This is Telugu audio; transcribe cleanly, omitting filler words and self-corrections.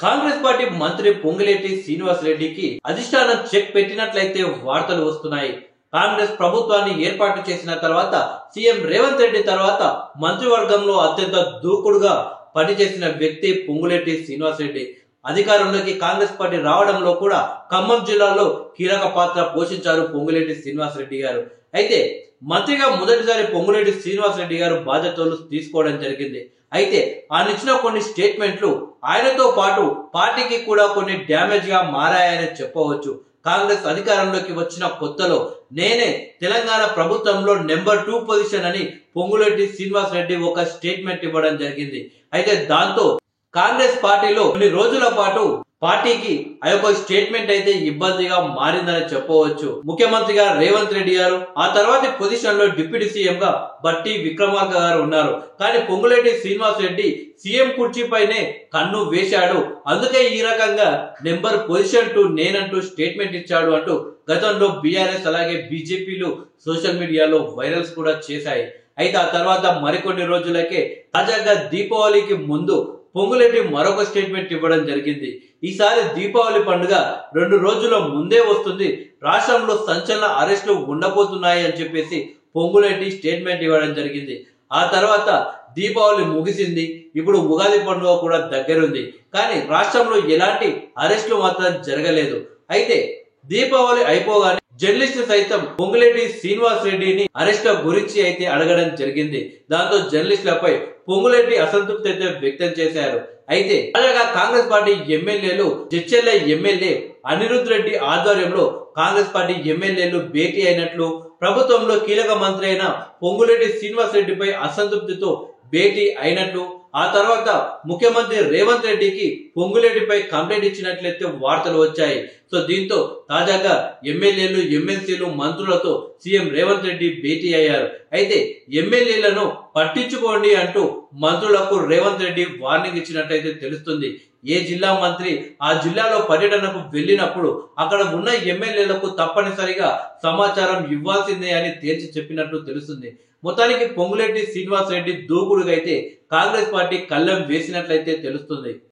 కాంగ్రెస్ పార్టీ మంత్రి పొంగులేటి శ్రీనివాస్ రెడ్డికి అధిష్టానం చెక్ పెట్టినట్లయితే వార్తలు వస్తున్నాయి. కాంగ్రెస్ ప్రభుత్వాన్ని ఏర్పాటు చేసిన తర్వాత సీఎం రేవంత్ రెడ్డి తర్వాత మంత్రివర్గంలో అత్యంత దూకుడుగా పనిచేసిన వ్యక్తి పొంగులేటి శ్రీనివాస్ రెడ్డి. అధికారంలోకి కాంగ్రెస్ పార్టీ రావడంలో కూడా ఖమ్మం జిల్లాలో కీలక పాత్ర పోషించారు పొంగులేటి శ్రీనివాస్ రెడ్డి గారు. అయితే మంత్రిగా మొదటిసారి పొంగులేటి శ్రీనివాస్ రెడ్డి గారు బాధ్యతలు తీసుకోవడం జరిగింది. అయితే ఆయన ఇచ్చిన కొన్ని స్టేట్మెంట్లు ఆయనతో పాటు పార్టీకి కూడా కొన్ని డ్యామేజ్ గా మారాయని చెప్పవచ్చు. కాంగ్రెస్ అధికారంలోకి వచ్చిన కొత్తలో నేనే తెలంగాణ ప్రభుత్వంలో నెంబర్ 2 పొజిషన్ అని పొంగులేటి శ్రీనివాస్ రెడ్డి ఒక స్టేట్మెంట్ ఇవ్వడం జరిగింది. అయితే దాంతో కాంగ్రెస్ పార్టీలో కొన్ని రోజుల పాటు పార్టీకి ఆ యొక్క స్టేట్మెంట్ అయితే ఇబ్బందిగా మారిందని చెప్పవచ్చు. ముఖ్యమంత్రిగా రేవంత్ రెడ్డి గారు, ఆ తర్వాతి పొజిషన్ లో డిప్యూటీ సీఎం గా బట్టి విక్రమార్క గారు ఉన్నారు. కానీ పొంగులేటి శ్రీనివాస్ రెడ్డి సీఎం కుర్చీపైనే కన్ను వేశాడు. అందుకే ఈ రకంగా నెంబర్ పొజిషన్ 2 నేనంటూ స్టేట్మెంట్ ఇచ్చాడు అంటూ గతంలో బీఆర్ఎస్ అలాగే బీజేపీలు సోషల్ మీడియాలో వైరల్స్ కూడా చేశాయి. అయితే ఆ తర్వాత మరికొన్ని రోజులకే తాజాగా దీపావళికి ముందు పొంగులేటి మరొక స్టేట్మెంట్ ఇవ్వడం జరిగింది. ఈసారి దీపావళి పండుగ 2 రోజుల ముందే వస్తుంది, రాష్ట్రంలో సంచలన అరెస్టులు ఉండబోతున్నాయి అని చెప్పేసి పొంగులేటి స్టేట్మెంట్ ఇవ్వడం జరిగింది. ఆ తర్వాత దీపావళి ముగిసింది, ఇప్పుడు ఉగాది పండుగ కూడా దగ్గరుంది. కానీ రాష్ట్రంలో ఎలాంటి అరెస్టులు మాత్రం జరగలేదు. అయితే దీపావళి అయిపోగానే జర్నలిస్ట్ సైతం పొంగులేటి శ్రీనివాస్ రెడ్డిని అరెస్ట్ గురించి అయితే అడగడం జరిగింది. దాంతో జర్నలిస్టులపై పొంగులేటి అసంతృప్తి అయితే వ్యక్తం చేశారు. అయితే తాజాగా కాంగ్రెస్ పార్టీ ఎమ్మెల్యేలు జడ్చర్ల ఎమ్మెల్యే అనిరుద్ రెడ్డి ఆధ్వర్యంలో కాంగ్రెస్ పార్టీ ఎమ్మెల్యేలు భేటీ అయినట్లు, ప్రభుత్వంలో కీలక మంత్రి అయిన పొంగులేటి శ్రీనివాస్ రెడ్డిపై అసంతృప్తితో భేటీ అయినట్లు, ఆ తర్వాత ముఖ్యమంత్రి రేవంత్ రెడ్డికి పొంగులేటిపై కంప్లైంట్ ఇచ్చినట్లయితే వార్తలు వచ్చాయి. సో దీంతో తాజాగా ఎమ్మెల్యేలు, ఎమ్మెల్సీలు, మంత్రులతో సీఎం రేవంత్ రెడ్డి భేటీ అయ్యారు. అయితే ఎమ్మెల్యేలను పట్టించుకోండి అంటూ మంత్రులకు రేవంత్ రెడ్డి వార్నింగ్ ఇచ్చినట్లయితే తెలుస్తుంది. ఏ జిల్లా మంత్రి ఆ జిల్లాలో పర్యటనకు వెళ్ళినప్పుడు అక్కడ ఉన్న ఎమ్మెల్యేలకు తప్పనిసరిగా సమాచారం ఇవ్వాల్సిందే అని తేల్చి చెప్పినట్లు తెలుస్తుంది. మొత్తానికి పొంగులేటి శ్రీనివాస్ రెడ్డి దూకుడుగా అయితే కాంగ్రెస్ పార్టీ కళ్ళెం వేసినట్లయితే తెలుస్తుంది.